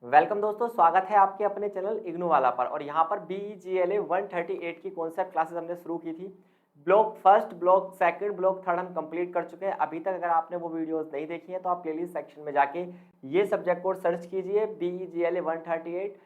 Welcome दोस्तों, स्वागत है आपके अपने चैनल इग्नू वाला पर। और यहाँ पर BEGLA 138 की कॉन्सेप्ट क्लासेस हमने शुरू की थी। Block first, block second, block third हम कंप्लीट कर चुके हैं। अभी तक अगर आपने वो वीडियोस नहीं देखी हैं तो आप प्लेलिस्ट सेक्शन में जाके ये सब्जेक्ट कोड सर्च कीजिए, BEGLA 138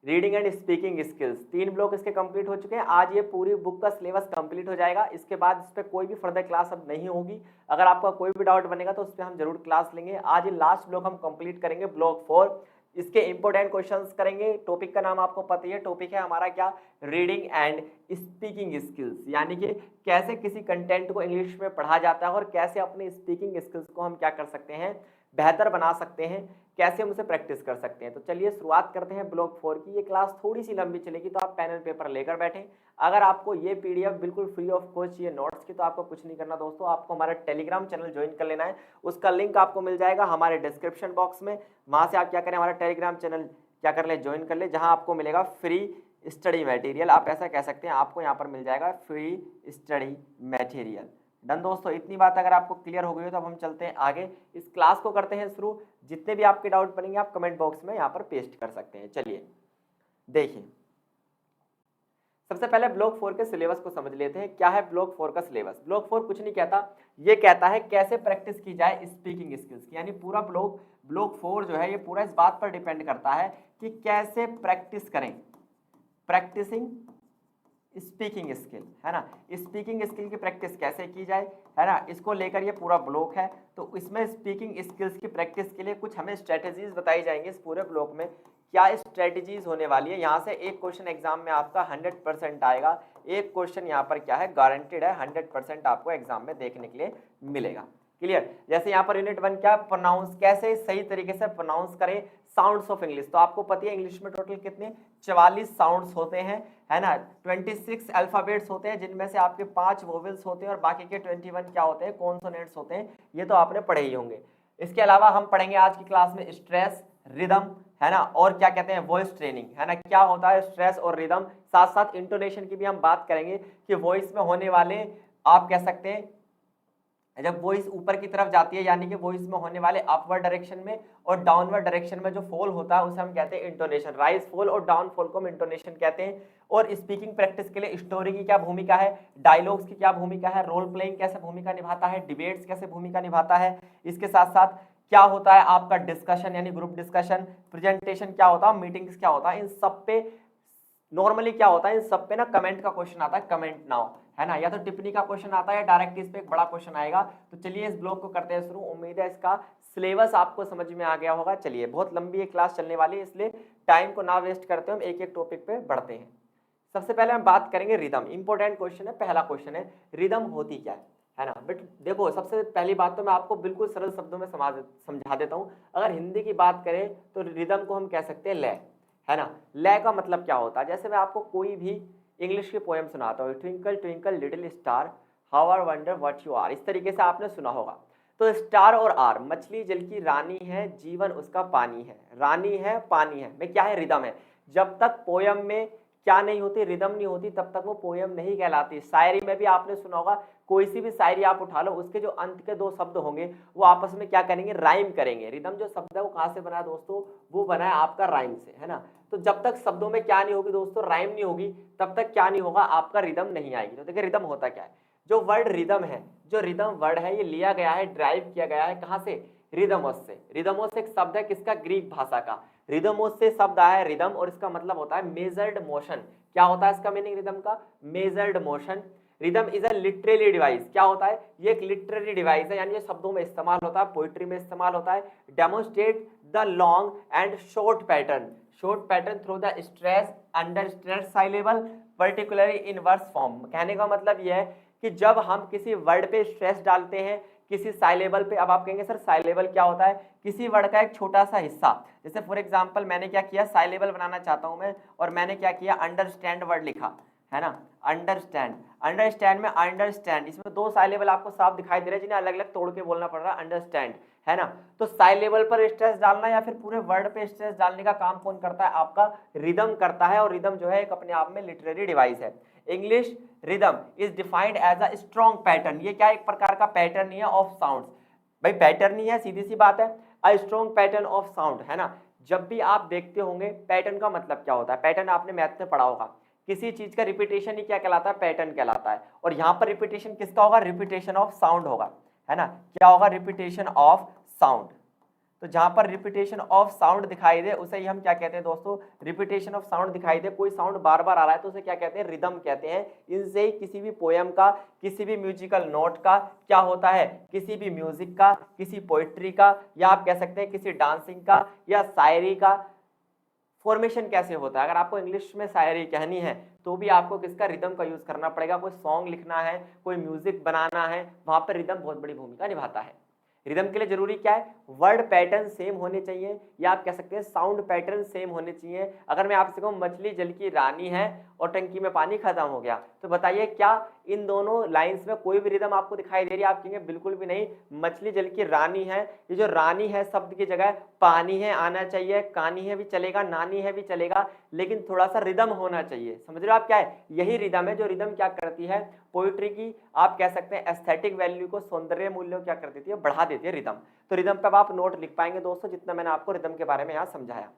reading and speaking skills. 3 block इसके कंप्लीट हो चुके हैं। आज ये पूरी बुक का सिलेबस कंप्लीट हो जाएगा। इसके बाद इस पर कोई भी फर्दर क्लास अब नहीं होगी। अगर आपका कोई भी डाउट बनेगा तो उस पर हम जरूर क्लास लेंगे। आज ये लास्ट ब्लॉक हम कंप्लीट करेंगे, ब्लॉक 4। इसके इंपॉर्टेंट क्वेश्चंस करेंगे। टॉपिक का नाम आपको पता ही है, टॉपिक है हमारा क्या, रीडिंग एंड स्पीकिंग स्किल्स, यानी कि कैसे किसी कंटेंट को इंग्लिश में पढ़ा जाता है और कैसे अपने स्पीकिंग स्किल्स को हम क्या कर सकते हैं, बेहतर बना सकते हैं, कैसे हम उसे प्रैक्टिस कर सकते हैं। तो चलिए शुरुआत करते हैं ब्लॉक 4 की। ये क्लास थोड़ी सी लंबी चलेगी तो आप पेन एंड पेपर लेकर बैठें। अगर आपको ये PDF बिल्कुल फ्री ऑफ कॉस्ट चाहिए नोट्स की, तो आपको कुछ नहीं करना दोस्तों, आपको हमारा टेलीग्राम चैनल ज्वाइन कर लेना है। उसका लिंक आपको मिल जाएगा हमारे डिस्क्रिप्शन बॉक्स में। वहां से आप क्या करें, हमारा टेलीग्राम चैनल क्या कर ले, ज्वाइन कर ले, जहां आपको मिलेगा फ्री स्टडी मटेरियल। आप ऐसा कह सकते हैं, आपको यहाँ पर मिल जाएगा फ्री स्टडी मटेरियल। डन दोस्तों, इतनी बात अगर आपको क्लियर हो गई हो तो अब हम चलते हैं आगे, इस क्लास को करते हैं शुरू। जितने भी आपके डाउट बनेंगे आप कमेंट बॉक्स में यहाँ पर पेस्ट कर सकते हैं। चलिए देखिए, सबसे पहले ब्लॉक 4 के सिलेबस को समझ लेते हैं। क्या है ब्लॉक 4 का सिलेबस? ब्लॉक 4 कुछ नहीं कहता, ये कहता है कैसे प्रैक्टिस की जाए स्पीकिंग स्किल्स की। यानी पूरा ब्लॉक 4 जो है ये पूरा इस बात पर डिपेंड करता है कि कैसे प्रैक्टिस करें, प्रैक्टिसिंग स्पीकिंग स्किल, है ना। स्पीकिंग स्किल की प्रैक्टिस कैसे की जाए, है ना, इसको लेकर ये पूरा ब्लॉक है। तो इसमें स्पीकिंग स्किल्स की प्रैक्टिस के लिए कुछ हमें स्ट्रेटेजीज बताई जाएंगी इस पूरे ब्लॉक में। क्या स्ट्रेटेजीज होने वाली है, यहाँ से एक क्वेश्चन एग्जाम में आपका 100% आएगा। एक क्वेश्चन यहाँ पर क्या है, गारंटेड है, 100% आपको एग्जाम में देखने के लिए मिलेगा। क्लियर? जैसे यहाँ पर यूनिट 1 क्या, प्रोनाउंस, कैसे सही तरीके से प्रोनाउंस करें साउंड्स ऑफ इंग्लिश। तो आपको पता है इंग्लिश में टोटल कितने 44 साउंड्स होते हैं, है ना। 26 अल्फाबेट्स होते हैं, जिनमें से आपके 5 वोवेल्स होते हैं और बाकी के 21 क्या होते हैं, कॉन्सोनेंट्स होते हैं। ये तो आपने पढ़े ही होंगे। इसके अलावा हम पढ़ेंगे आज की क्लास में स्ट्रेस, रिदम, है ना, और क्या कहते हैं वॉइस ट्रेनिंग, है ना। क्या होता है स्ट्रेस और रिदम, साथ साथ इंटोनेशन की भी हम बात करेंगे कि वॉइस में होने वाले, आप कह सकते हैं जब वॉइस ऊपर की तरफ जाती है, यानी कि वॉइस में होने वाले अपवर्ड डायरेक्शन में और डाउनवर्ड डायरेक्शन में जो फॉल होता है उसे हम कहते हैं इंटोनेशन। राइज फॉल और डाउन फॉल को हम इंटोनेशन कहते हैं। और स्पीकिंग प्रैक्टिस के लिए स्टोरी की क्या भूमिका है, डायलॉग्स की क्या भूमिका है, रोल प्लेइंग कैसे भूमिका निभाता है, डिबेट्स कैसे भूमिका निभाता है। इसके साथ साथ क्या होता है आपका डिस्कशन, यानी ग्रुप डिस्कशन, प्रेजेंटेशन क्या होता है, मीटिंग्स क्या होता है। इन सब पे नॉर्मली क्या होता है, इन सब पे ना कमेंट का क्वेश्चन आता है, कमेंट नाउ, है ना, या तो टिप्पणी का क्वेश्चन आता है, डायरेक्ट इस पे एक बड़ा क्वेश्चन आएगा। तो चलिए इस ब्लॉग को करते हैं शुरू। उम्मीद है इसका सिलेबस आपको समझ में आ गया होगा। चलिए, बहुत लंबी ये क्लास चलने वाली है, इसलिए टाइम को ना वेस्ट करते हम एक एक टॉपिक पे बढ़ते हैं। सबसे पहले हम बात करेंगे रिदम। इंपॉर्टेंट क्वेश्चन है, पहला क्वेश्चन है रिदम होती क्या है ना। बट देखो, सबसे पहली बात तो मैं आपको बिल्कुल सरल शब्दों में समझा देता हूँ। अगर हिंदी की बात करें तो रिदम को हम कह सकते हैं लय, है ना। लय का मतलब क्या होता है, जैसे मैं आपको कोई भी इंग्लिश की पोएम सुनाता हूँ, twinkle twinkle little star how are wonder what you are, इस तरीके से आपने सुना होगा। तो स्टार और आर, मछली जल की रानी है, जीवन उसका पानी है, रानी है पानी है, में क्या है, रिदम है। जब तक पोयम में क्या नहीं होती, रिदम नहीं होती, तब तक वो पोयम नहीं कहलाती। शायरी में भी आपने सुना होगा, कोई सी भी शायरी आप उठा लो, उसके जो अंत के 2 शब्द होंगे वो आपस में क्या करेंगे, राइम करेंगे। रिदम जो शब्द है वो कहाँ से बना है दोस्तों, वो बना है आपका राइम से, है ना। तो जब तक शब्दों में क्या नहीं होगी दोस्तों, राइम नहीं होगी, तब तक क्या नहीं होगा, आपका रिदम नहीं आएगी। तो देखिए रिदम होता क्या है, जो वर्ड रिदम है, जो रिदम वर्ड है, ये लिया गया है, ड्राइव किया गया है कहाँ से, रिदमोस से। रिदमोस एक शब्द है किसका, ग्रीक भाषा का। रिदमोस से शब्द आया है रिदम, और इसका मतलब होता है मेजर्ड मोशन। क्या होता है इसका मीनिंग रिदम का, measured motion. Rhythm is a literary device, क्या होता है, ये एक लिटरेरी डिवाइस है, यानी ये शब्दों में इस्तेमाल होता है, पोइट्री में इस्तेमाल होता है। Demonstrate the long and short pattern through the stress under stress syllable particularly in verse form. कहने का मतलब यह है कि जब हम किसी वर्ड पे स्ट्रेस डालते हैं, किसी साइलेबल पे, अब आप कहेंगे सर साइलेबल क्या होता है, किसी वर्ड का एक छोटा सा हिस्सा। जैसे फॉर एग्जांपल मैंने क्या किया, साइलेबल बनाना चाहता हूं मैं, और मैंने क्या किया, अंडरस्टैंड वर्ड लिखा, है ना। अंडरस्टैंड में अंडरस्टैंड, इसमें 2 साइलेबल आपको साफ दिखाई दे रहे हैं, जिन्हें अलग अलग तोड़ के बोलना पड़ रहा है, अंडरस्टैंड, है ना। तो साइलेबल पर स्ट्रेस डालना या फिर पूरे वर्ड पे स्ट्रेस डालने का काम कौन करता है, आपका रिदम करता है। और रिदम जो है एक अपने आप में लिटरेरी डिवाइस है। English rhythm is defined as a strong pattern, ये क्या एक प्रकार का पैटर्न ही है ऑफ साउंड्स। भाई पैटर्न ही है, सीधी सी बात है, a strong pattern of sound, है ना। जब भी आप देखते होंगे पैटर्न का मतलब क्या होता है, पैटर्न आपने मैथ में पढ़ा होगा, किसी चीज का रिपीटेशन ही क्या कहलाता है, पैटर्न कहलाता है। और यहाँ पर रिपीटेशन किसका होगा, रिपीटेशन ऑफ साउंड होगा, है ना, क्या होगा, रिपीटेशन ऑफ साउंड। तो जहां पर रिपीटेशन ऑफ साउंड दिखाई दे उसे ही हम क्या कहते हैं दोस्तों, रिपीटेशन ऑफ साउंड दिखाई दे, कोई साउंड बार बार आ रहा है तो उसे क्या कहते हैं, रिदम कहते हैं। इनसे ही किसी भी पोयम का, किसी भी म्यूजिकल नोट का क्या होता है, किसी भी म्यूजिक का, किसी पोइट्री का, या आप कह सकते हैं किसी डांसिंग का या शायरी का फॉर्मेशन कैसे होता है। अगर आपको इंग्लिश में शायरी कहनी है तो भी आपको किसका, रिदम का यूज करना पड़ेगा। कोई सॉन्ग लिखना है, कोई म्यूजिक बनाना है, वहां पर रिदम बहुत बड़ी भूमिका निभाता है। रिदम के लिए जरूरी क्या है, वर्ड पैटर्न सेम होने चाहिए, या आप कह सकते हैं साउंड पैटर्न सेम होने चाहिए। अगर मैं आपसे कहूँ मछली जल की रानी है और टंकी में पानी खत्म हो गया, तो बताइए क्या इन दोनों लाइंस में कोई भी रिदम आपको दिखाई दे रही है, आप कहेंगे बिल्कुल भी नहीं। मछली जल की रानी है, ये जो रानी है शब्द की जगह पानी है आना चाहिए, कानी है भी चलेगा, नानी है भी चलेगा, लेकिन थोड़ा सा रिदम होना चाहिए। समझ रहे हो आप क्या है, यही रिदम है। जो रिदम क्या करती है, पोइट्री की आप कह सकते हैं एस्थेटिक वैल्यू को, सौंदर्य मूल्य को क्या कर देती है, बढ़ा देती है रिदम। तो रिदम पे आप नोट लिख पाएंगे दोस्तों, जितना मैंने आपको रिदम के बारे में यहाँ समझाया।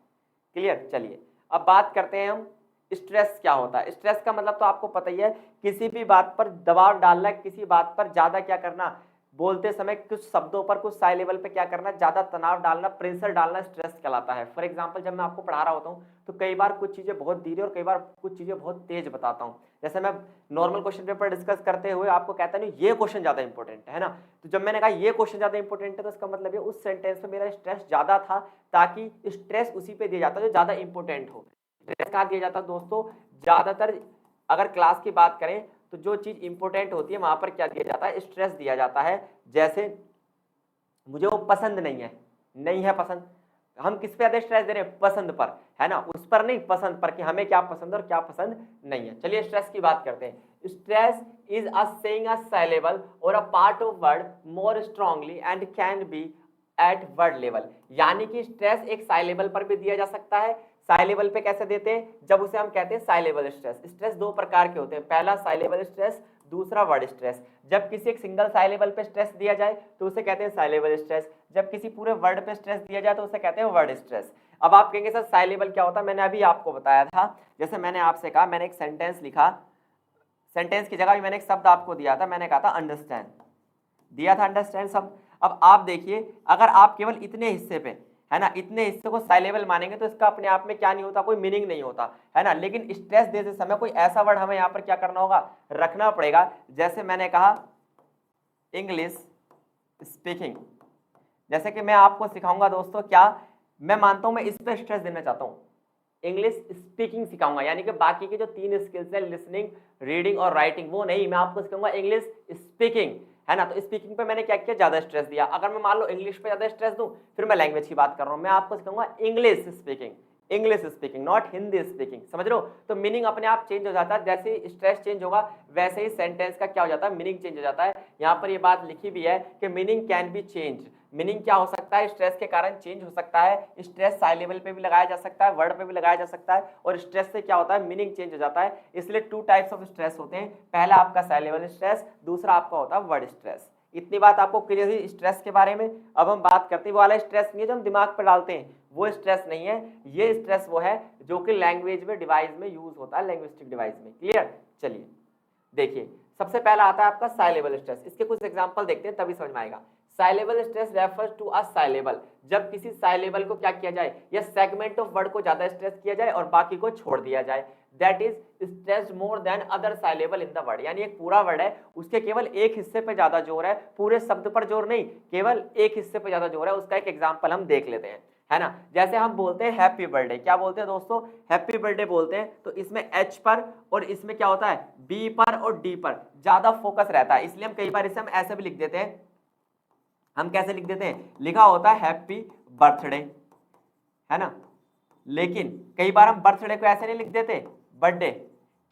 क्लियर। चलिए अब बात करते हैं हम स्ट्रेस क्या होता है। स्ट्रेस का मतलब तो आपको पता ही है, किसी भी बात पर दबाव डालना, किसी बात पर ज्यादा क्या करना, बोलते समय कुछ शब्दों पर, कुछ साई लेवल पे क्या करना, ज्यादा तनाव डालना, प्रेशर डालना स्ट्रेस कहलाता है। फॉर एग्जांपल जब मैं आपको पढ़ा रहा होता हूँ तो कई बार कुछ चीजें बहुत धीरे और कई बार कुछ चीजें बहुत तेज बताता हूँ। जैसे मैं नॉर्मल क्वेश्चन पेपर डिस्कस करते हुए आपको कहता नहीं ये क्वेश्चन ज्यादा इंपॉर्टेंट है ना, तो जब मैंने कहा ये क्वेश्चन ज्यादा इंपॉर्टेंट है तो इसका मतलब ये उस सेंटेंस में मेरा स्ट्रेस ज्यादा था, ताकि स्ट्रेस उसी पे दिया जाता जो ज्यादा इंपॉर्टेंट हो। स्ट्रेस कहाँ दिया जाता दोस्तों, ज्यादातर अगर क्लास की बात करें तो जो चीज इंपॉर्टेंट होती है वहां पर क्या दिया जाता है, स्ट्रेस दिया जाता है। जैसे मुझे वो पसंद नहीं है, नहीं है पसंद, हम किस पे ज्यादा स्ट्रेस दे रहे हैं, पसंद पर, है ना, उस पर नहीं, पसंद पर, कि हमें क्या पसंद है और क्या पसंद नहीं है। चलिए स्ट्रेस की बात करते हैं। Stress is a saying a syllable और a part of word more strongly and can be at word level. यानी कि स्ट्रेस एक साइलेबल पर भी दिया जा सकता है। साइलेबल पे कैसे देते हैं, जब उसे हम कहते हैं साइलेबल स्ट्रेस। स्ट्रेस दो प्रकार के होते हैं, पहला साइलेबल स्ट्रेस, दूसरा वर्ड स्ट्रेस। जब किसी एक सिंगल साइलेबल पे स्ट्रेस दिया जाए तो उसे कहते हैं साइलेबल स्ट्रेस, जब किसी पूरे वर्ड पे स्ट्रेस दिया जाए तो उसे कहते हैं वर्ड स्ट्रेस। अब आप कहेंगे सर साइलेबल क्या होता है, मैंने अभी आपको बताया था। जैसे मैंने आपसे कहा, मैंने एक सेंटेंस लिखा, सेंटेंस की जगह भी मैंने एक शब्द आपको दिया था, मैंने कहा था अंडरस्टैंड, दिया था अंडरस्टैंड शब्द। अब आप देखिए, अगर आप केवल इतने हिस्से पे, है ना, इतने हिस्से को साइलेबल मानेंगे तो इसका अपने आप में क्या नहीं होता, कोई मीनिंग नहीं होता, है ना। लेकिन स्ट्रेस देते समय कोई ऐसा वर्ड हमें यहाँ पर क्या करना होगा, रखना पड़ेगा। जैसे मैंने कहा इंग्लिश स्पीकिंग, जैसे कि मैं आपको सिखाऊंगा दोस्तों, क्या मैं मानता हूं मैं इस पर स्ट्रेस देना चाहता हूं, इंग्लिश स्पीकिंग सिखाऊंगा, यानी कि बाकी के जो 3 स्किल्स है, लिसनिंग, रीडिंग और राइटिंग, वो नहीं, मैं आपको सिखाऊंगा इंग्लिश स्पीकिंग, है ना। तो स्पीकिंग पे मैंने क्या किया, ज्यादा स्ट्रेस दिया। अगर मैं मान लो इंग्लिश पे ज्यादा स्ट्रेस दूं, फिर मैं लैंग्वेज की बात कर रहा हूं, मैं आपको सिखाऊंगा English speaking, English speaking, not Hindi speaking. समझ रहे हो, तो मीनिंग अपने आप चेंज हो जाता है। जैसे ही स्ट्रेस चेंज होगा वैसे ही सेंटेंस का क्या हो जाता है, मीनिंग चेंज हो जाता है। यहाँ पर ये बात लिखी भी है कि meaning can be change, meaning क्या हो सकता है, स्ट्रेस के कारण चेंज हो सकता है। स्ट्रेस साई लेवल पे भी लगाया जा सकता है, वर्ड पे भी लगाया जा सकता है, और स्ट्रेस से क्या होता है, मीनिंग चेंज हो जाता है। इसलिए 2 टाइप्स ऑफ स्ट्रेस होते हैं, पहला आपका साई लेवल स्ट्रेस, दूसरा आपका होता है वर्ड स्ट्रेस। इतनी बात आपको क्लियर हुई स्ट्रेस के बारे में। अब हम बात करते हैं, वो वाला स्ट्रेस नहीं है जो हम दिमाग पर डालते हैं, वो स्ट्रेस नहीं है, ये स्ट्रेस वो है जो कि लैंग्वेज में, डिवाइस में यूज होता है, लैंग्विस्टिक डिवाइस में। क्लियर। चलिए देखिए, सबसे पहला आता है आपका साइलेबल स्ट्रेस। इसके कुछ एग्जांपल देखते हैं तभी समझ में आएगा। Syllable stress refers to a syllable, जब किसी साइलेबल को क्या किया जाए, या सेगमेंट ऑफ वर्ड को ज्यादा स्ट्रेस किया जाए और बाकी को छोड़ दिया जाए। That is stressed more than other syllable in the word, यानी एक पूरा वर्ड है, उसके केवल एक हिस्से पे ज्यादा जोर है, पूरे शब्द पर जोर नहीं, केवल एक हिस्से पे ज्यादा जोर है। उसका एक एग्जांपल हम देख लेते हैं, है ना। जैसे हम बोलते हैं हैप्पी बर्थडे, क्या बोलते हैं दोस्तों, हैप्पी बर्थडे बोलते हैं, तो इसमें एच पर और इसमें क्या होता है, बी पर और डी पर ज्यादा फोकस रहता है, इसलिए हम कई बार इसे हम ऐसे भी लिख देते हैं। हम कैसे लिख देते हैं, लिखा होता है हैप्पी बर्थडे, है ना, लेकिन कई बार हम बर्थडे को ऐसे नहीं लिख देते, बर्थडे।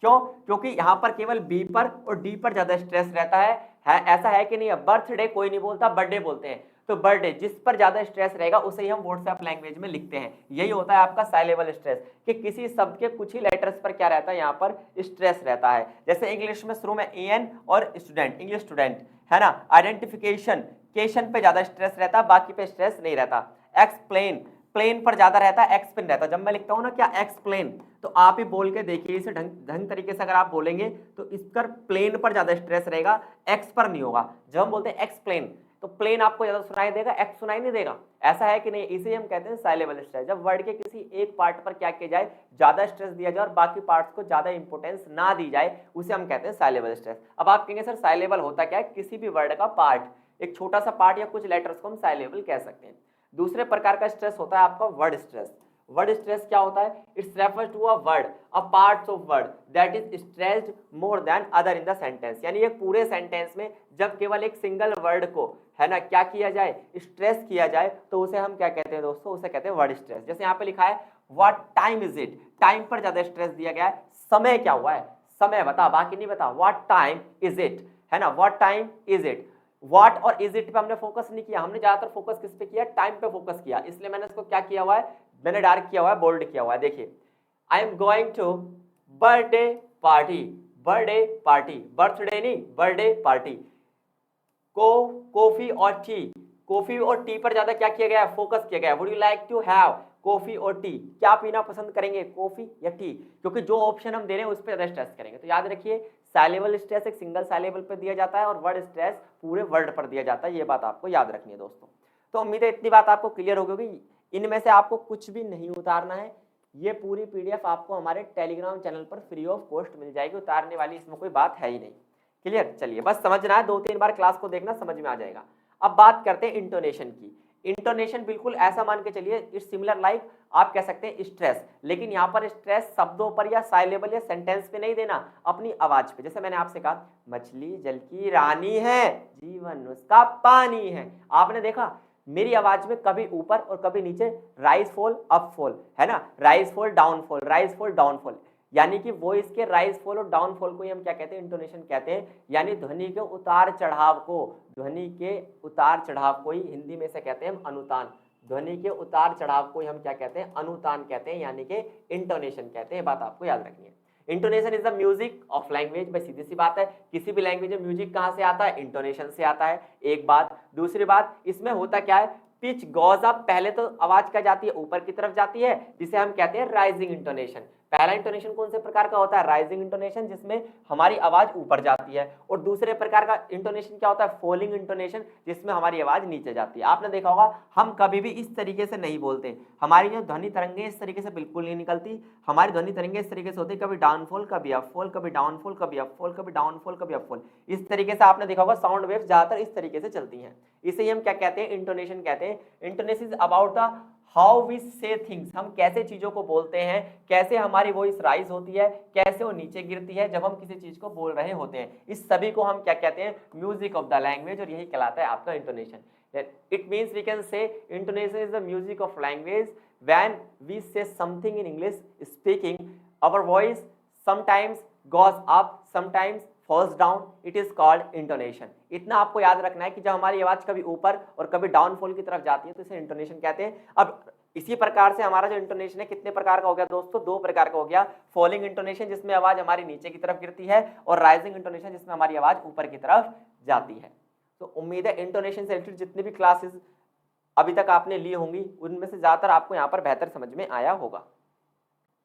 क्यों, क्योंकि यहां पर केवल बी पर और डी पर ज्यादा स्ट्रेस रहता है ऐसा है कि नहीं है, बर्थडे कोई नहीं बोलता, बर्थडे बोलते हैं। तो बर्थडे जिस पर ज्यादा स्ट्रेस रहेगा उसे ही हम व्हाट्सएप लैंग्वेज में लिखते हैं। यही होता है आपका साइलेबल स्ट्रेस, कि किसी शब्द के कुछ ही लेटर्स पर क्या रहता है, यहाँ पर स्ट्रेस रहता है। जैसे इंग्लिश में शुरू में एन और स्टूडेंट, इंग्लिश स्टूडेंट, है ना। आइडेंटिफिकेशन, केशन पे ज्यादा स्ट्रेस रहता है, बाकी पे स्ट्रेस नहीं रहता। एक्सप्लेन, प्लेन पर ज्यादा रहता है, एक्स पे रहता है। जब मैं लिखता हूँ ना क्या एक्स प्लेन, तो आप ही बोल के देखिए इसे ढंग तरीके से अगर आप बोलेंगे तो इस पर प्लेन पर ज्यादा स्ट्रेस रहेगा, एक्स पर नहीं होगा। जब हम बोलते हैं एक्स प्लेन तो प्लेन आपको ज्यादा सुनाई देगा, एक्स सुनाई नहीं देगा, ऐसा है कि नहीं? इसे हम कहते हैं साइलेबल स्ट्रेस। जब वर्ड के किसी एक पार्ट पर क्या किया जाए, ज्यादा स्ट्रेस दिया जाए और बाकी पार्ट्स को ज्यादा इंपोर्टेंस ना दी जाए, उसे हम कहते हैं साइलेबल स्ट्रेस। अब आप कहेंगे सर साइलेबल होता क्या है? किसी भी वर्ड का पार्ट, एक छोटा सा पार्ट या कुछ लेटर्स को हम साइलेबल कह सकते हैं। दूसरे प्रकार का स्ट्रेस होता है आपका वर्ड स्ट्रेस। वर्ड स्ट्रेस क्या होता है? Its refers to a word, a parts of word that is stressed more than other in the sentence. यानी एक पूरे सेंटेंस में जब केवल एक सिंगल वर्ड को, है ना, क्या किया जाए, स्ट्रेस किया जाए, तो उसे हम क्या कहते हैं दोस्तों? उसे कहते हैं वर्ड स्ट्रेस। जैसे यहाँ पे लिखा है what time is it, time पर ज्यादा स्ट्रेस दिया गया है। समय क्या हुआ है? समय बता, बाकी नहीं बता। व्हाट टाइम इज इट, है ना, what time is it. What और इज इट पे हमने फोकस नहीं किया, हमने ज्यादातर फोकस किस पे किया? टाइम पे फोकस किया, इसलिए मैंने इसको क्या किया हुआ है? मैंने डार्क किया हुआ है, बोल्ड किया हुआ है। देखिए, I am going to birthday party, birthday party, birthday नहीं बर्थडे पार्टी। कॉफी और टी, कॉफी और टी पर ज्यादा क्या किया गया है? फोकस किया गया है। Would you like to have coffee और टी, क्या पीना पसंद करेंगे, कॉफी या टी? क्योंकि जो ऑप्शन हम दे रहे हैं उस पर ज्यादा स्ट्रेस करेंगे। तो याद रखिए, साइलेबल स्ट्रेस एक सिंगल साइलेबल पर दिया जाता है और वर्ड स्ट्रेस पूरे वर्ड पर दिया जाता है। ये बात आपको याद रखनी है दोस्तों। तो उम्मीद है इतनी बात आपको क्लियर हो गई। इनमें से आपको कुछ भी नहीं उतारना है। ये पूरी पीडीएफ आपको हमारे टेलीग्राम चैनल पर फ्री ऑफ कॉस्ट मिल जाएगी, उतारने वाली इसमें कोई बात है ही नहीं। क्लियर? चलिए, बस समझना है, 2-3 बार क्लास को देखना, समझ में आ जाएगा। अब बात करते हैं इंटोनेशन की। इंटोनेशन बिल्कुल ऐसा मान के चलिए, इट्स सिमिलर लाइक, आप कह सकते हैं स्ट्रेस, लेकिन यहाँ पर स्ट्रेस शब्दों पर या साइलेबल या सेंटेंस पे नहीं देना, अपनी आवाज पे। जैसे मैंने आपसे कहा मछली जल की रानी है, जीवन उसका पानी है। आपने देखा मेरी आवाज में कभी ऊपर और कभी नीचे, राइज फॉल अप फॉल, है ना, rise fall down fall, rise fall down fall. यानी कि वॉइस के राइज फॉल और डाउन फॉल को हम क्या कहते हैं? इंटोनेशन कहते हैं। यानी ध्वनि के उतार चढ़ाव को, ध्वनि के उतार चढ़ाव को ही हिंदी में से कहते हैं हम अनुतान। ध्वनि के उतार चढ़ाव को ही हम क्या कहते हैं? अनुतान कहते हैं, यानी कि इंटोनेशन कहते हैं। बात आपको याद रखनी है। Intonation is the music of language. भाई सीधी सी बात है, किसी भी लैंग्वेज में म्यूजिक कहां से आता है? इंटोनेशन से आता है, एक बात। दूसरी बात, इसमें होता क्या है? पिच गोज अप, पहले तो आवाज क्या जाती है? ऊपर की तरफ जाती है, जिसे हम कहते हैं राइजिंग इंटोनेशन। पहला इंटोनेशन कौन से प्रकार का होता है? राइजिंग इंटोनेशन, जिसमें हमारी आवाज ऊपर जाती है। और दूसरे प्रकार का इंटोनेशन क्या होता है? फॉलिंग इंटोनेशन, जिसमें हमारी आवाज नीचे जाती है। आपने देखा होगा हम कभी भी इस तरीके से नहीं बोलते, हमारी जो ध्वनि तरंगे इस तरीके से बिल्कुल नहीं निकलती। हमारी ध्वनि तरंगे इस तरीके से होती है, कभी डाउनफॉल कभी अपफॉल, कभी डाउनफॉल कभी अपफॉल, कभी डाउनफॉल कभी अपफॉल। इस तरीके से आपने देखा होगा साउंड वेव्स ज्यादातर इस तरीके से चलती हैं। इसे हम क्या कहते हैं? इंटोनेशन कहते हैं। Intonation is about the how we say things, हम कैसे चीजों को बोलते हैं, कैसे हमारी वॉइस राइज होती है, कैसे वो नीचे गिरती है जब हम किसी चीज को बोल रहे होते हैं। इस सभी को हम क्या कहते हैं? म्यूजिक ऑफ द लैंग्वेज, और यही कहलाता है आपका intonation. It means we can say intonation is the music of language. When we say something in English speaking, our voice sometimes goes up, sometimes falls down, it is called intonation। इतना आपको याद रखना है कि जब हमारी आवाज कभी ऊपर और कभी डाउनफॉल की तरफ जाती है तो इसे इंटोनेशन कहते हैं। अब इसी प्रकार से हमारा जो इंटोनेशन है कितने प्रकार का हो गया दोस्तों? 2 प्रकार का हो गया। फॉलिंग इंटोनेशन, जिसमें आवाज हमारी नीचे की तरफ गिरती है, और राइजिंग इंटोनेशन, जिसमें हमारी आवाज ऊपर की तरफ जाती है। तो उम्मीद है इंटोनेशन से रिलेटेड जितने भी क्लासेस अभी तक आपने ली होंगी उनमें से ज्यादातर आपको यहाँ पर बेहतर समझ में आया होगा।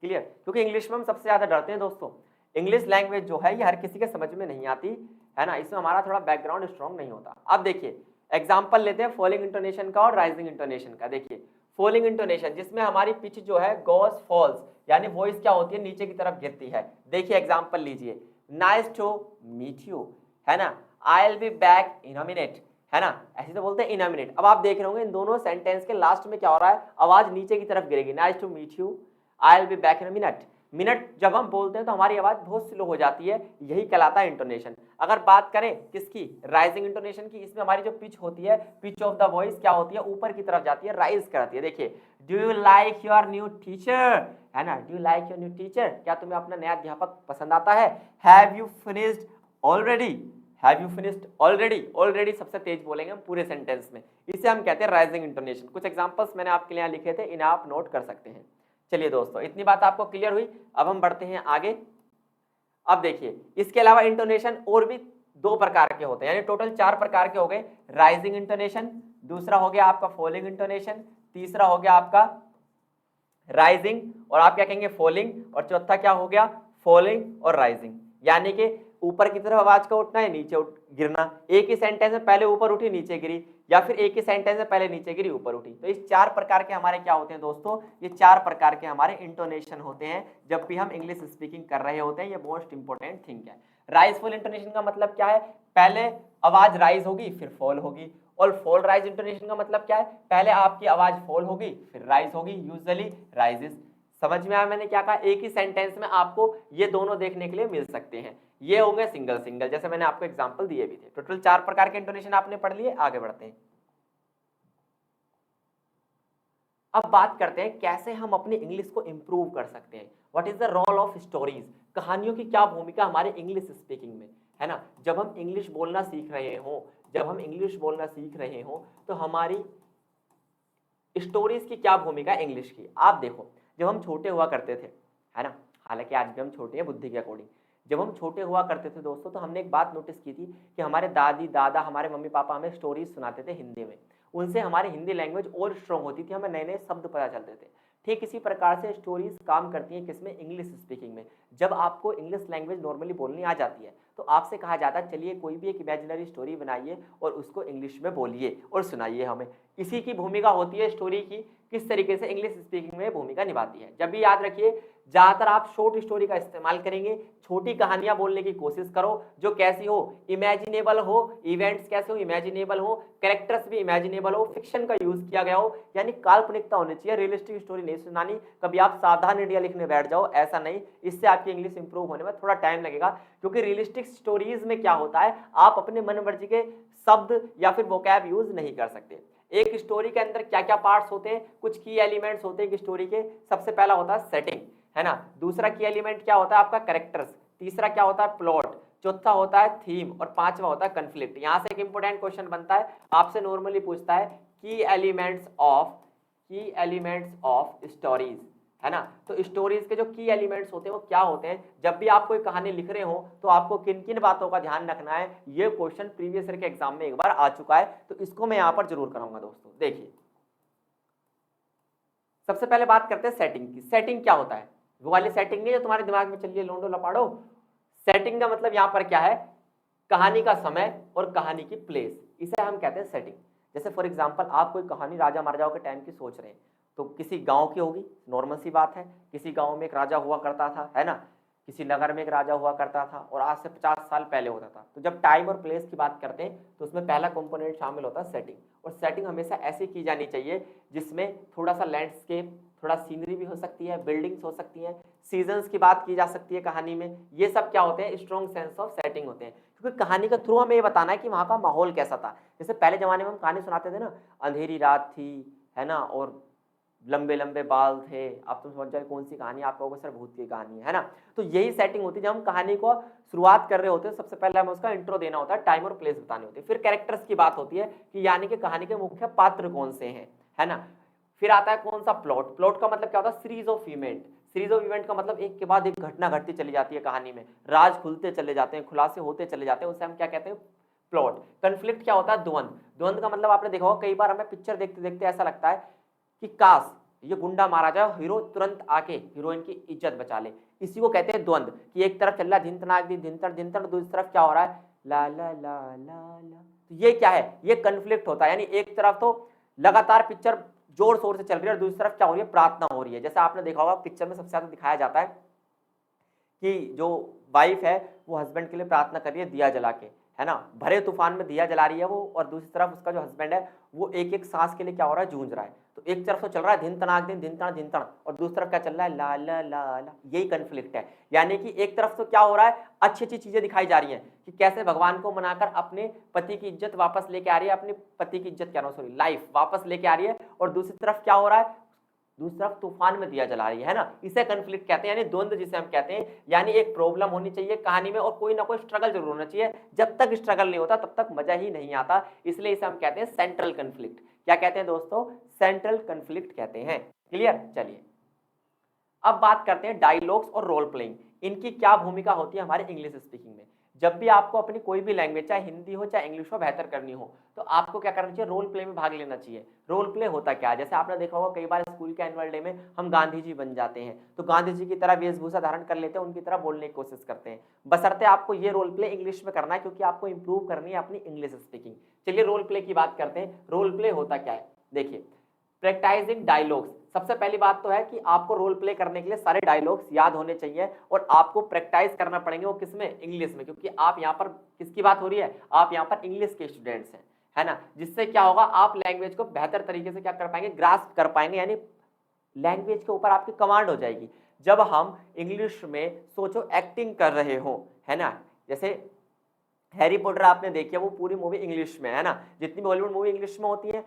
क्लियर? क्योंकि इंग्लिश में हम सबसे ज्यादा डरते हैं दोस्तों। इंग्लिश लैंग्वेज जो है ये हर किसी के समझ में नहीं आती, है ना, इसमें हमारा थोड़ा बैकग्राउंड स्ट्रॉन्ग नहीं होता। अब देखिए एग्जांपल लेते हैं फॉलिंग इंटोनेशन का और राइजिंग इंटोनेशन का। देखिए फॉलिंग इंटोनेशन, जिसमें हमारी पिच जो है गोज फॉल्स, यानी वॉइस क्या होती है? नीचे की तरफ गिरती है। देखिए एग्जांपल लीजिए, नाइस टू मीट यू, है ना, आई will be back in a minute, है ना, ऐसे तो बोलते हैं इन अ मिनट। अब आप देख रहे होंगे इन दोनों सेंटेंस के लास्ट में क्या हो रहा है? आवाज नीचे की तरफ गिरेगी। Nice to meet you, I will be back in a minute. Minute जब हम बोलते हैं तो हमारी आवाज बहुत स्लो हो जाती है, यही कहलाता है इंटोनेशन। अगर बात करें किसकी? राइजिंग इंटोनेशन की, इसमें हमारी जो पिच होती है, पिच ऑफ द वॉइस क्या होती है? ऊपर की तरफ जाती है, राइज करती है। देखिए, do you like your new teacher, है ना, do you like your new teacher, क्या तुम्हें अपना नया अध्यापक पसंद आता है? Have you finished already, have you finished already, already सबसे तेज बोलेंगे हम पूरे सेंटेंस में, इसे हम कहते हैं राइजिंग इंटोनेशन। कुछ एग्जांपल्स मैंने आपके लिए लिखे थे, इन्हें आप नोट कर सकते हैं। चलिए दोस्तों, इतनी बात आपको क्लियर हुई। अब हम बढ़ते हैं आगे। अब देखिए इसके अलावा इंटोनेशन और भी 2 प्रकार के होते हैं, यानी टोटल 4 प्रकार के हो गए। राइजिंग इंटोनेशन, दूसरा हो गया आपका फॉलिंग इंटोनेशन, तीसरा हो गया आपका राइजिंग, और आप क्या कहेंगे फॉलिंग, और चौथा क्या हो गया फॉलिंग और राइजिंग, यानी कि ऊपर की तरफ आवाज का उठना है, नीचे गिरना। एक ही सेंटेंस में पहले ऊपर उठी नीचे गिरी, या फिर एक ही सेंटेंस में पहले नीचे गिरी ऊपर उठी। तो इस 4 प्रकार के हमारे क्या होते हैं दोस्तों, ये 4 प्रकार के हमारे इंटोनेशन होते हैं जब भी हम इंग्लिश स्पीकिंग कर रहे होते हैं। ये मोस्ट इंपोर्टेंट थिंग है। राइजफुल इंटोनेशन का मतलब क्या है, पहले आवाज राइज होगी फिर फॉल होगी। और फॉल राइज इंटोनेशन का मतलब क्या है, पहले आपकी आवाज फॉल होगी फिर राइज होगी, यूजुअली राइजेस। समझ में आया मैंने क्या कहा, एक ही सेंटेंस में आपको ये दोनों देखने के लिए मिल सकते हैं। ये हो गए सिंगल सिंगल, जैसे मैंने आपको एग्जांपल दिए भी थे। टोटल 4 प्रकार के इंटोनेशन आपने पढ़ लिए, आगे बढ़ते हैं। अब बात करते हैं कैसे हम अपनी इंग्लिश को इंप्रूव कर सकते हैं। What is the role of stories, कहानियों की क्या भूमिका हमारे इंग्लिश स्पीकिंग में है ना। जब हम इंग्लिश बोलना सीख रहे हो, जब हम इंग्लिश बोलना सीख रहे हो तो हमारी स्टोरीज की क्या भूमिका है इंग्लिश की। आप देखो, जब हम छोटे हुआ करते थे, है ना, हालांकि आज भी हम छोटे हैं बुद्धि के अकॉर्डिंग, जब हम छोटे हुआ करते थे दोस्तों, तो हमने एक बात नोटिस की थी कि हमारे दादी दादा हमारे मम्मी पापा हमें स्टोरीज सुनाते थे हिंदी में। उनसे हमारी हिंदी लैंग्वेज और स्ट्रांग होती थी, हमें नए नए शब्द पता चलते थे। ठीक इसी प्रकार से स्टोरीज काम करती हैं किसमें, इंग्लिश स्पीकिंग में। जब आपको इंग्लिश लैंग्वेज नॉर्मली बोलनी आ जाती है तो आपसे कहा जाता है चलिए कोई भी एक इमेजिनरी स्टोरी बनाइए और उसको इंग्लिश में बोलिए और सुनाइए हमें। इसी की भूमिका होती है स्टोरी की, किस तरीके से इंग्लिश स्पीकिंग में भूमिका निभाती है। जब भी याद रखिए, ज्यादातर आप शॉर्ट स्टोरी का इस्तेमाल करेंगे, छोटी कहानियां बोलने की कोशिश करो जो कैसी हो, इमेजिनेबल हो, इवेंट्स कैसे हो इमेजिनेबल हो, कैरेक्टर्स भी इमेजिनेबल हो, फिक्शन का यूज किया गया हो, यानी काल्पनिकता होनी चाहिए। रियलिस्टिक स्टोरी नहीं सुनानी, कभी आप साधारण इंडिया लिखने बैठ जाओ, ऐसा नहीं। इससे आपकी इंग्लिश इंप्रूव होने में थोड़ा टाइम लगेगा, क्योंकि रियलिस्टिक स्टोरीज में क्या होता है, आप अपने मन मर्जी के शब्द या फिर वोकैब यूज नहीं कर सकते। एक स्टोरी के अंदर क्या क्या पार्ट्स होते हैं, कुछ की एलिमेंट्स होते हैं एक स्टोरी के। सबसे पहला होता है सेटिंग, है ना। दूसरा की एलिमेंट क्या होता है आपका कैरेक्टर्स। तीसरा क्या होता है प्लॉट। चौथा होता है थीम, और पांचवा होता है कन्फ्लिक्ट। यहां से एक इंपॉर्टेंट क्वेश्चन बनता है, आपसे नॉर्मली पूछता है की एलिमेंट्स ऑफ स्टोरीज, है ना। तो स्टोरीज के जो की एलिमेंट्स होते हैं वो क्या होते हैं। जब भी आप कोई कहानी लिख रहे हो तो आपको किन किन बातों का ध्यान रखना है, ये क्वेश्चन प्रीवियस ईयर के एग्जाम में एक बार आ चुका है, तो इसको मैं यहां पर जरूर कराऊंगा दोस्तों। देखिए, सबसे पहले बात करते हैं सेटिंग की। सेटिंग क्या होता है, वो वाली सेटिंग नहीं है जो तुम्हारे दिमाग में चलिए लोंडो लपाड़ो। सेटिंग का मतलब यहां पर क्या है, कहानी का समय और कहानी की प्लेस, इसे हम कहते हैं सेटिंग। जैसे फॉर एग्जांपल आप कोई कहानी राजा महाराजाओं के टाइम की सोच रहे हैं, तो किसी गांव की होगी, नॉर्मल सी बात है। किसी गांव में एक राजा हुआ करता था, है ना, किसी नगर में एक राजा हुआ करता था, और आज से 50 साल पहले होता था। तो जब टाइम और प्लेस की बात करते हैं तो उसमें पहला कंपोनेंट शामिल होता है सेटिंग। और सेटिंग हमेशा ऐसी की जानी चाहिए जिसमें थोड़ा सा लैंडस्केप, थोड़ा सीनरी भी हो सकती है, बिल्डिंग्स हो सकती हैं, सीजन्स की बात की जा सकती है कहानी में। ये सब क्या होते हैं, स्ट्रॉन्ग सेंस ऑफ सेटिंग होते हैं, क्योंकि कहानी के थ्रू हमें ये बताना है कि वहाँ का माहौल कैसा था। जैसे पहले जमाने में हम कहानी सुनाते थे ना, अंधेरी रात थी, है ना, और लंबे लंबे बाल थे। आप तुम समझ जाए कौन सी कहानी, आप कहोगे सर भूत की कहानी है ना। तो यही सेटिंग होती है, जब हम कहानी को शुरुआत कर रहे होते हैं सबसे पहले हमें उसका इंट्रो देना होता है, टाइम और प्लेस बतानी होती है। फिर कैरेक्टर्स की बात होती है कि यानी कि कहानी के मुख्य पात्र कौन से हैं, है ना। फिर आता है कौन सा प्लॉट। प्लॉट का मतलब क्या होता है, series of event. Series of event का मतलब एक के बाद एक घटना घटती चली जाती है कहानी में, राज खुलते चले जाते हैं, खुलासे होते चले जाते हैं, उसे हम क्या कहते हैं, प्लॉट। कन्फ्लिक्ट क्या होता है, द्वंद। द्वंद का मतलब आपने देखा होगा, कई बार हमें पिक्चर देखते देखते ऐसा लगता है कि काश ये गुंडा मारा जाए, हीरो तुरंत आके हीरोइन की इज्जत बचा ले। इसी को कहते हैं द्वंद, कि एक तरफ चल रहा है धिनतनाक दी धिनतर धिनतर, दूसरी तरफ क्या हो रहा है, ला ला ला ला ला। तो ये क्या है, ये कन्फ्लिक्ट होता है। यानी एक तरफ तो लगातार पिक्चर जोर शोर से चल रही है और दूसरी तरफ क्या हो रही है, प्रार्थना हो रही है। जैसे आपने देखा होगा पिक्चर में सबसे ज्यादा दिखाया जाता है कि जो वाइफ है वो हस्बैंड के लिए प्रार्थना कर रही है दिया जला के, है ना, भरे तूफान में दिया जला रही है वो, और दूसरी तरफ उसका जो हस्बैंड है वो एक एक सांस के लिए क्या हो रहा है, जूझ रहा है। तो एक तरफ तो चल रहा है धिन तनाक दिन धिन तन धिन तन, और दूसरी तरफ क्या चल रहा है, ला ला ला ला। यही कन्फ्लिक्ट है। यानी कि एक तरफ तो क्या हो रहा है, अच्छी अच्छी चीजें दिखाई जा रही हैं कि कैसे भगवान को मनाकर अपने पति की इज्जत वापस लेके आ रही है, अपने पति की इज्जत, क्या ना सॉरी, लाइफ वापस लेके आ रही है, और दूसरी तरफ क्या हो रहा है, दूसरी तरफ तूफान में दिया जला रही है ना। इसे कन्फ्लिक्ट कहते हैं, यानी द्वंद्व जिसे हम कहते हैं। यानी एक प्रॉब्लम होनी चाहिए कहानी में और कोई ना कोई स्ट्रगल जरूर होना चाहिए। जब तक स्ट्रगल नहीं होता तब तक मजा ही नहीं आता, इसलिए इसे हम कहते हैं सेंट्रल कन्फ्लिक्ट। क्या कहते हैं दोस्तों, सेंट्रल कन्फ्लिक्ट कहते हैं। क्लियर। चलिए अब बात करते हैं डायलॉग्स और रोल प्लेइंग, इनकी क्या भूमिका होती है हमारे इंग्लिश स्पीकिंग में। जब भी आपको अपनी कोई भी लैंग्वेज, चाहे हिंदी हो चाहे इंग्लिश हो, बेहतर करनी हो, तो आपको क्या करना चाहिए, रोल प्ले में भाग लेना चाहिए। रोल प्ले होता क्या है, जैसे आपने देखा होगा कई बार स्कूल के एनुअल डे में हम गांधी जी बन जाते हैं, तो गांधी जी की तरह वेशभूषा धारण कर लेते हैं, उनकी तरह बोलने की कोशिश करते हैं। बशर्ते आपको ये रोल प्ले इंग्लिश में करना है, क्योंकि आपको इंप्रूव करनी है अपनी इंग्लिश स्पीकिंग। चलिए रोल प्ले की बात करते हैं। रोल प्ले होता क्या है, देखिए, प्रैक्टिसिंग डायलॉग्स। सबसे पहली बात तो है कि आपको रोल प्ले करने के लिए सारे डायलॉग्स याद होने चाहिए और आपको प्रैक्टिस करना पड़ेंगे, वो किसमें, इंग्लिश में, क्योंकि आप यहाँ पर किसकी बात हो रही है, आप यहाँ पर इंग्लिश के स्टूडेंट्स हैं, है ना। जिससे क्या होगा, आप लैंग्वेज को बेहतर तरीके से क्या कर पाएंगे, ग्रास्प कर पाएंगे, यानी लैंग्वेज के ऊपर आपकी कमांड हो जाएगी। जब हम इंग्लिश में सोचो एक्टिंग कर रहे हो, है ना, जैसे हैरी पॉटर आपने देखी है, वो पूरी मूवी इंग्लिश में है ना, जितनी भी हॉलीवुड मूवी इंग्लिश में होती है,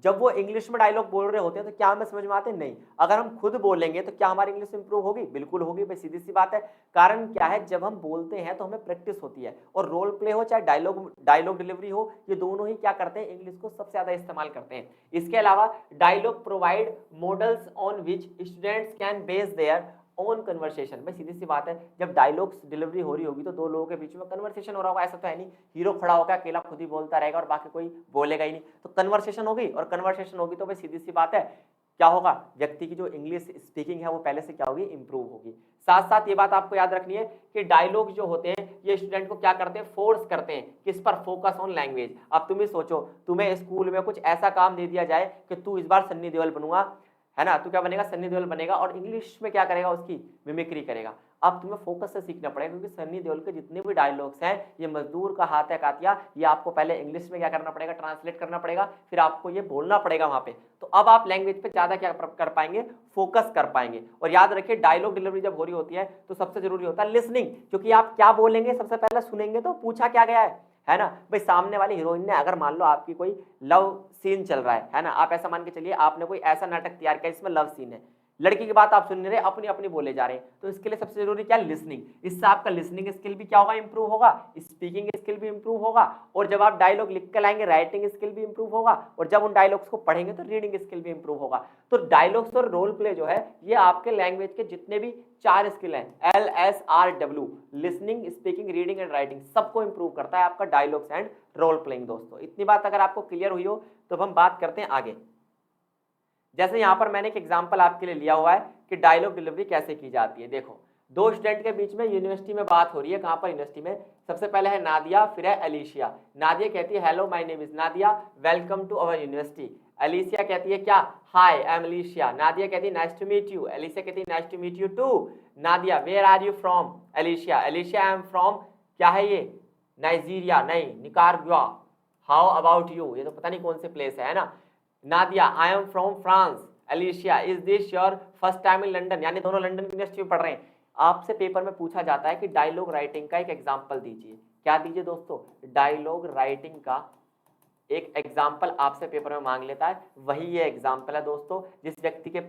जब वो इंग्लिश में डायलॉग बोल रहे होते हैं तो क्या हमें समझ में आते हैं, नहीं। अगर हम खुद बोलेंगे तो क्या हमारी इंग्लिश इंप्रूव होगी, बिल्कुल होगी भाई, सीधी सी बात है। कारण क्या है, जब हम बोलते हैं तो हमें प्रैक्टिस होती है, और रोल प्ले हो चाहे डायलॉग डिलीवरी हो, ये दोनों ही क्या करते हैं, इंग्लिश को सबसे ज्यादा इस्तेमाल करते हैं। इसके अलावा dialogue provide models on which students can base their on conversation. भाई सीधी सी बात है, जब डायलॉग्स डिलीवरी हो रही होगी तो दो लोगों के बीच में कन्वर्सेशन हो रहा होगा, ऐसा तो है नहीं हीरो खड़ा होकर अकेला खुद ही बोलता रहेगा और बाकी कोई बोलेगा ही नहीं, तो कन्वर्सेशन होगी, और कन्वर्सेशन होगी तो भाई सीधी सी बात है क्या होगा, व्यक्ति की जो इंग्लिश स्पीकिंग है वो पहले से क्या होगी, इंप्रूव होगी। साथ साथ ये बात आपको याद रखनी है कि डायलॉग जो होते हैं ये स्टूडेंट को क्या करते हैं, फोर्स करते हैं किस पर, फोकस ऑन लैंग्वेज। अब तुम ही सोचो, तुम्हें स्कूल में कुछ ऐसा काम दे दिया जाए कि तू इस बार सन्नी देओल बनूंगा, है ना, तू क्या बनेगा, सन्नी देओल बनेगा, और इंग्लिश में क्या करेगा, उसकी मिमिक्री करेगा। अब तुम्हें फोकस से सीखना पड़ेगा, क्योंकि सन्नी देओल के जितने भी डायलॉग्स हैं, ये मजदूर का हाथ है कातिया, ये आपको पहले इंग्लिश में क्या करना पड़ेगा, ट्रांसलेट करना पड़ेगा, फिर आपको ये बोलना पड़ेगा वहां पे। तो अब आप लैंग्वेज पे ज्यादा क्या कर पाएंगे, फोकस कर पाएंगे। और याद रखिए, डायलॉग डिलीवरी जब हो रही होती है तो सबसे जरूरी होता है लिसनिंग, क्योंकि आप क्या बोलेंगे सबसे पहले सुनेंगे तो पूछा क्या गया है ना। भाई सामने वाली हीरोइन ने, अगर मान लो आपकी कोई लव सीन चल रहा है ना, आप ऐसा मान के चलिए आपने कोई ऐसा नाटक तैयार किया जिसमें लव सीन है, लड़की की बात आप सुन नहीं रहे, अपनी अपनी बोले जा रहे हैं, तो इसके लिए सबसे जरूरी क्या, लिसनिंग। इससे आपका लिसनिंग स्किल भी क्या होगा, इंप्रूव होगा, स्पीकिंग स्किल भी इंप्रूव होगा, और जब आप डायलॉग लिख कर लाएंगे राइटिंग स्किल भी इंप्रूव होगा, और जब उन डायलॉग्स को पढ़ेंगे तो रीडिंग स्किल भी इंप्रूव होगा। तो डायलॉग्स और रोल प्ले जो है ये आपके लैंग्वेज के जितने भी 4 स्किल हैं, LSRW, listening, speaking, reading and writing, सबको इंप्रूव करता है आपका डायलॉग्स एंड रोल प्लेइंग। दोस्तों इतनी बात अगर आपको क्लियर हुई हो तो हम बात करते हैं आगे। जैसे यहां पर मैंने एक एग्जांपल आपके लिए लिया हुआ है कि डायलॉग डिलीवरी कैसे की जाती है। देखो, दो स्टूडेंट के बीच में यूनिवर्सिटी में बात हो रही है, कहां पर, यूनिवर्सिटी में। सबसे पहले है नादिया, फिर है एलिशिया। नादिया कहती है hello my name is Nadia, welcome to our university. Alicia कहती है क्या, hi I am Alicia. Nadia कहती है nice to meet you. Alicia कहती है nice to meet you too. Nadia, where are you from. Alicia, Alicia I am from, क्या है ये, नाइजीरिया, नहीं, निकारागुआ। हाउ अबाउट यू, ये तो पता नहीं कौन से प्लेस है ना। नादिया, आई am from France. Alicia, is this your first time in London, यानी दोनों लंदन यूनिवर्सिटी में पढ़ रहे हैं। आपसे पेपर में पूछा जाता है कि डायलॉग राइटिंग का एक एग्जांपल दीजिए। क्या दीजिए दोस्तों, डायलॉग राइटिंग का एक एग्जांपल आपसे पेपर में मांग लेता है। वही ये एग्जांपल है दोस्तों, जिस व्यक्ति के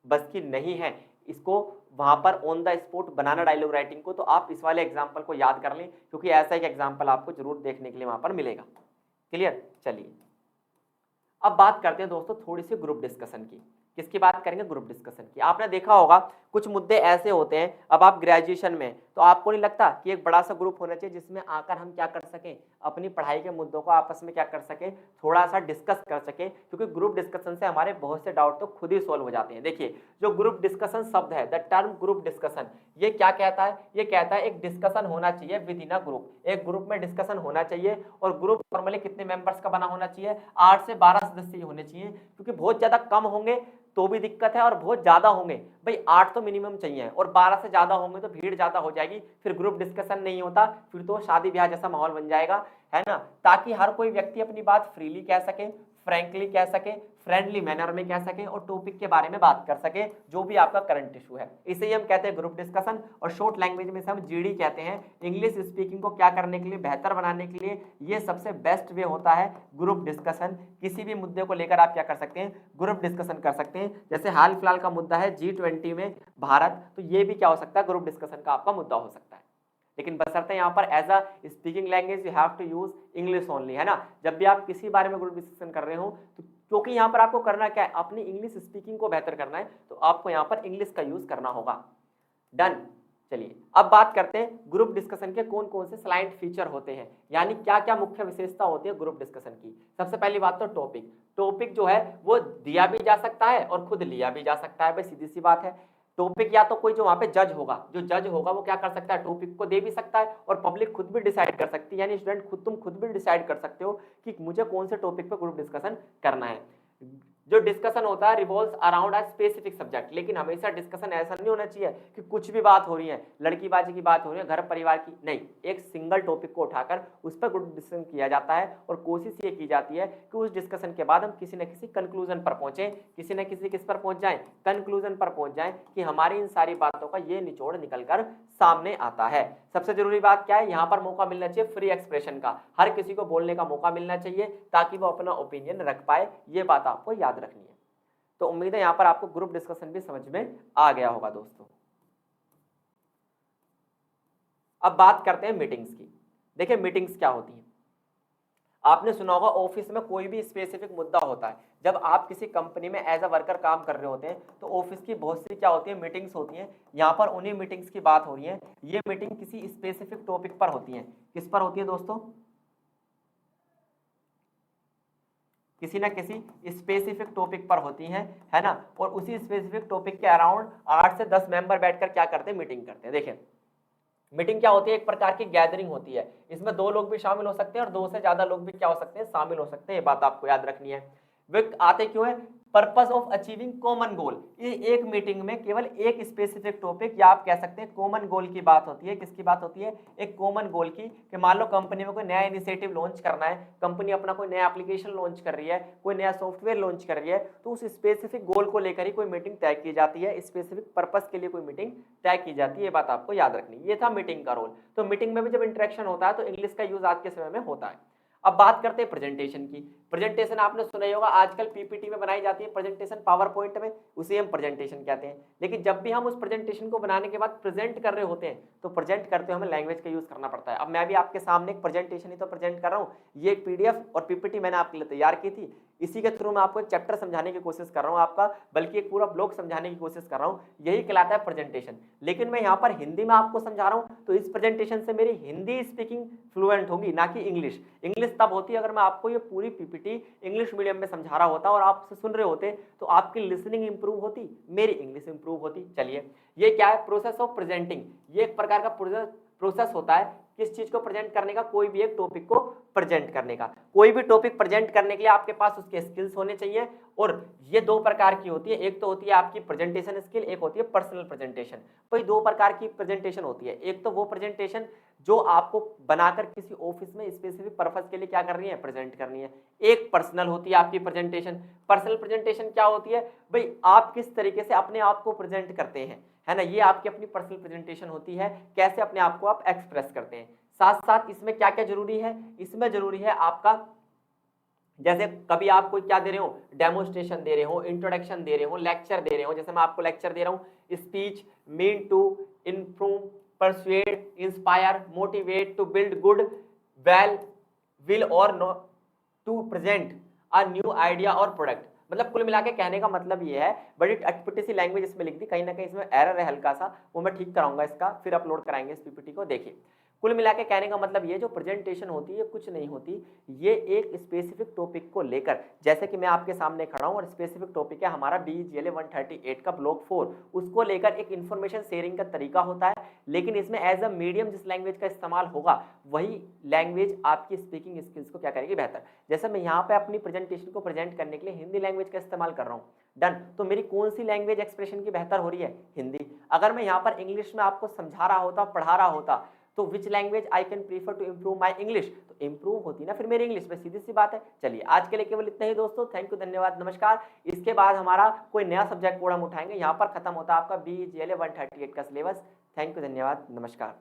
बस की नहीं है इसको वहां पर ऑन द स्पॉट बनाना डायलॉग राइटिंग को, तो आप इस वाले एग्जांपल को याद कर लें, क्योंकि ऐसा एक एग्जांपल आपको जरूर देखने के लिए वहां पर मिलेगा। क्लियर, चलिए अब बात करते हैं दोस्तों थोड़ी सी ग्रुप डिस्कशन की। किसकी बात करेंगे, ग्रुप डिस्कशन की। आपने देखा होगा कुछ मुद्दे ऐसे होते हैं, अब आप ग्रेजुएशन में, तो आपको नहीं लगता कि एक बड़ा सा ग्रुप होना चाहिए जिसमें आकर हम क्या कर सकें, अपनी पढ़ाई के मुद्दों को आपस में क्या कर सकें, थोड़ा सा डिस्कस कर सकें, क्योंकि ग्रुप डिस्कशन से हमारे बहुत से डाउट तो खुद ही सॉल्व हो जाते हैं। देखिए, जो ग्रुप डिस्कशन शब्द है, द टर्म ग्रुप डिस्कशन, ये क्या कहता है, ये कहता है एक डिस्कशन होना चाहिए विद इन अ ग्रुप, एक ग्रुप में डिस्कशन होना चाहिए। और ग्रुप नॉर्मली कितने मेंबर्स का बना होना चाहिए, 8 से 12 सदस्य होने चाहिए, क्योंकि बहुत ज्यादा कम होंगे तो भी दिक्कत है, और बहुत ज्यादा होंगे, भाई 8 तो मिनिमम चाहिए, और 12 से ज्यादा होंगे तो भीड़ ज्यादा हो जाएगी, फिर ग्रुप डिस्कशन नहीं होता, फिर तो शादी ब्याह जैसा माहौल बन जाएगा, है ना। ताकि हर कोई व्यक्ति अपनी बात फ्रीली कह सके, फ्रैंकली कह सके, फ्रेंडली मैनर में कह सके, और टॉपिक के बारे में बात कर सके जो भी आपका करंट इशू है। इसे ही हम कहते हैं ग्रुप डिस्कशन, और शॉर्ट लैंग्वेज में से हम जीडी कहते हैं। इंग्लिश स्पीकिंग को क्या करने के लिए, बेहतर बनाने के लिए ये सबसे बेस्ट वे होता है ग्रुप डिस्कशन। किसी भी मुद्दे को लेकर आप क्या कर सकते हैं, ग्रुप डिस्कशन कर सकते हैं। जैसे हाल फिलहाल का मुद्दा है G20 में भारत, तो ये भी क्या हो सकता है, ग्रुप डिस्कशन का आपका मुद्दा हो सकता है। लेकिन बशर्ते यहाँ पर as a speaking language you have to use English only, है ना। जब भी आप किसी बारे में ग्रुप डिस्कशन कर रहे हो, तो क्योंकि यहाँ पर आपको करना क्या है, अपनी इंग्लिश स्पीकिंग को बेहतर करना है, तो आपको यहाँ पर इंग्लिश का यूज करना होगा। डन, चलिए अब बात करते हैं ग्रुप डिस्कशन के कौन कौन से स्लाइड फीचर होते हैं, यानी क्या क्या मुख्य विशेषता होती है ग्रुप डिस्कशन की। सबसे पहली बात तो टॉपिक जो है वो दिया भी जा सकता है और खुद लिया भी जा सकता है, भाई सीधी सी बात है। टॉपिक या तो कोई जो वहां पे जज होगा वो क्या कर सकता है, टॉपिक को दे भी सकता है और पब्लिक खुद भी डिसाइड कर सकती है, यानी स्टूडेंट खुद भी डिसाइड कर सकते हो कि मुझे कौन से टॉपिक पे ग्रुप डिस्कशन करना है। जो डिस्कशन होता है revolves around a specific subject, लेकिन हमेशा डिस्कशन ऐसा नहीं होना चाहिए कि कुछ भी बात हो रही है, लड़कीबाजी की बात हो रही है, घर परिवार की नहीं, एक सिंगल टॉपिक को उठाकर उस पर ग्रुप डिस्कशन किया जाता है और कोशिश ये की जाती है कि उस डिस्कशन के बाद हम किसी न किसी कंक्लूजन पर पहुंचे, किसी न किसी किस पर पहुंच जाए, कंक्लूजन पर पहुंच जाए कि हमारी इन सारी बातों का ये निचोड़ निकलकर सामने आता है। सबसे जरूरी बात क्या है, यहाँ पर मौका मिलना चाहिए फ्री एक्सप्रेशन का, हर किसी को बोलने का मौका मिलना चाहिए ताकि वो अपना ओपिनियन रख पाए, ये बात आपको याद रखनी है। तो उम्मीद है यहाँ पर आपको ग्रुप डिस्कशन भी समझ में आ गया होगा दोस्तों। अब बात करते हैं मीटिंग्स की। देखिए मीटिंग्स क्या होती है, आपने सुना होगा ऑफिस में कोई भी स्पेसिफिक मुद्दा होता है, जब आप किसी कंपनी में एज अ वर्कर काम कर रहे होते हैं तो ऑफिस की बहुत सी क्या होती है, मीटिंग्स होती हैं। यहाँ पर उन्हीं मीटिंग्स की बात हो रही है, ये मीटिंग किसी स्पेसिफिक टॉपिक पर होती है। किस पर होती है दोस्तों, किसी ना किसी स्पेसिफिक टॉपिक पर होती हैं, है ना। और उसी स्पेसिफिक टॉपिक के अराउंड 8 से 10 मेंबर बैठकर क्या करते हैं, मीटिंग करते हैं। देखिए मीटिंग क्या होती है, एक प्रकार की गैदरिंग होती है, इसमें 2 लोग भी शामिल हो सकते हैं और 2 से ज्यादा लोग भी क्या हो सकते हैं, शामिल हो सकते हैं, ये बात आपको याद रखनी है। वे आते क्यों है, purpose of achieving common goal. ये एक मीटिंग में केवल एक स्पेसिफिक टॉपिक या आप कह सकते हैं कॉमन गोल की बात होती है। किसकी बात होती है, एक कॉमन गोल की, कि मान लो कंपनी में कोई नया इनिशिएटिव लॉन्च करना है, कंपनी अपना कोई नया एप्लीकेशन लॉन्च कर रही है, कोई नया सॉफ्टवेयर लॉन्च कर रही है, तो उस स्पेसिफिक गोल को लेकर ही कोई मीटिंग तय की जाती है, स्पेसिफिक पर्पस के लिए कोई मीटिंग तय की जाती है, ये बात आपको याद रखनी है। ये था मीटिंग का रोल। तो मीटिंग में भी जब इंटरेक्शन होता है तो इंग्लिश का यूज आज के समय में होता है। अब बात करते हैं प्रेजेंटेशन की। प्रेजेंटेशन आपने सुना ही होगा, आजकल पीपीटी में बनाई जाती है प्रेजेंटेशन, पावर पॉइंट में, उसे हम प्रेजेंटेशन कहते हैं। लेकिन जब भी हम उस प्रेजेंटेशन को बनाने के बाद प्रेजेंट कर रहे होते हैं तो प्रेजेंट करते हुए हमें लैंग्वेज का यूज करना पड़ता है। अब मैं भी आपके सामने एक प्रेजेंटेशन ही तो प्रेजेंट कर रहा हूँ, ये एक पीडीएफ और पीपीटी मैंने आपके लिए तैयार की थी, इसी के थ्रू मैं आपको एक चैप्टर समझाने की कोशिश कर रहा हूँ आपका, बल्कि एक पूरा ब्लॉग समझाने की कोशिश कर रहा हूँ, यही कहलाता है प्रेजेंटेशन। लेकिन मैं यहाँ पर हिंदी में आपको समझा रहा हूँ तो इस प्रेजेंटेशन से मेरी हिंदी स्पीकिंग फ्लुएंट होगी, ना कि इंग्लिश। इंग्लिश तब होती है अगर मैं आपको ये पूरी पीपीटी इंग्लिश मीडियम में समझा रहा होता और आप सुन रहे होते तो आपकी लिसनिंग इंप्रूव होती, मेरी इंग्लिश इंप्रूव होती। चलिए ये क्या है, प्रोसेस ऑफ प्रेजेंटिंग, ये एक प्रकार का प्रोसेस होता है किस चीज को प्रेजेंट करने का, कोई भी एक टॉपिक को प्रेजेंट करने का। कोई भी टॉपिक प्रेजेंट करने के लिए आपके पास उसके स्किल्स होने चाहिए, और ये 2 प्रकार की होती है, एक तो होती है आपकी प्रेजेंटेशन स्किल, एक होती है पर्सनल प्रेजेंटेशन। भाई 2 प्रकार की प्रेजेंटेशन होती है, एक तो वो प्रेजेंटेशन जो आपको बनाकर किसी ऑफिस में स्पेसिफिक पर्पस के लिए क्या करनी है, प्रेजेंट करनी है। एक पर्सनल होती है आपकी प्रेजेंटेशन। पर्सनल प्रेजेंटेशन क्या होती है, भाई आप किस तरीके से अपने आप को प्रेजेंट करते हैं, है ना, ये आपकी अपनी पर्सनल प्रेजेंटेशन होती है, कैसे अपने आप को आप एक्सप्रेस करते हैं। साथ साथ इसमें क्या क्या जरूरी है, इसमें जरूरी है आपका, जैसे कभी आप कोई क्या दे रहे हो, डेमोन्स्ट्रेशन दे रहे हो, इंट्रोडक्शन दे रहे हो, लेक्चर दे रहे हो, जैसे मैं आपको लेक्चर दे रहा हूँ, speech mean to improve, persuade, inspire, motivate, to build good well will और no to present a new idea और प्रोडक्ट। मतलब कुल मिला के कहने का मतलब ये है, बड़ी अटपटी सी लैंग्वेज इसमें लिख दी, कहीं ना कहीं इसमें एरर है हल्का सा, वो मैं ठीक कराऊंगा इसका, फिर अपलोड कराएंगे इस पीपीटी को। देखिए कुल मिला के कहने का मतलब ये, जो प्रेजेंटेशन होती है कुछ नहीं होती, ये एक स्पेसिफिक टॉपिक को लेकर, जैसे कि मैं आपके सामने खड़ा हूं और स्पेसिफिक टॉपिक है हमारा BGLA 138 का ब्लॉक 4, उसको लेकर एक इन्फॉर्मेशन शेयरिंग का तरीका होता है। लेकिन इसमें एज अ मीडियम जिस लैंग्वेज का इस्तेमाल होगा वही लैंग्वेज आपकी स्पीकिंग स्किल्स को क्या करेगी, बेहतर। जैसे मैं यहाँ पे अपनी प्रेजेंटेशन को प्रेजेंट करने के लिए हिंदी लैंग्वेज का इस्तेमाल कर रहा हूँ, डन, तो मेरी कौन सी लैंग्वेज एक्सप्रेशन की बेहतर हो रही है, हिंदी। अगर मैं यहाँ पर इंग्लिश में आपको समझा रहा होता, पढ़ा रहा होता, तो which language I can prefer to improve my English, तो इंप्रूव होती ना फिर मेरी इंग्लिश में, सीधी सी बात है। चलिए आज के लिए केवल इतना ही दोस्तों, थैंक यू, धन्यवाद, नमस्कार। इसके बाद हमारा कोई नया सब्जेक्ट कोड हम उठाएंगे, यहाँ पर खत्म होता है आपका BGLA 138 का सिलेबस। थैंक यू, धन्यवाद, नमस्कार।